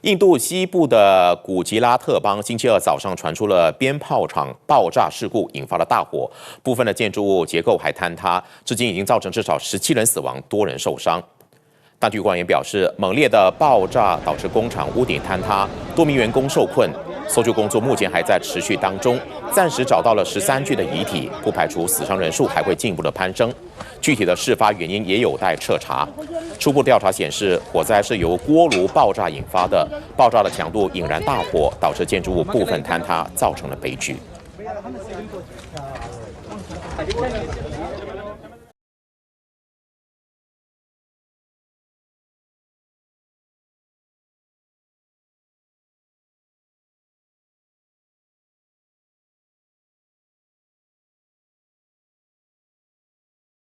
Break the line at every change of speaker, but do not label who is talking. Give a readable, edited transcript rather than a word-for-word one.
印度西部的古吉拉特邦星期二早上传出了鞭炮厂爆炸事故，引发了大火，部分的建筑物结构还坍塌，至今已经造成至少17人死亡，多人受伤。当局官员表示，猛烈的爆炸导致工厂屋顶坍塌，多名员工受困。搜救工作目前还在持续当中，暂时找到了13具的遗体，不排除死伤人数还会进一步的攀升。具体的事发原因也有待彻查。初步调查显示，火灾是由锅炉爆炸引发的，爆炸的强度引燃大火，导致建筑物部分坍塌，造成了悲剧。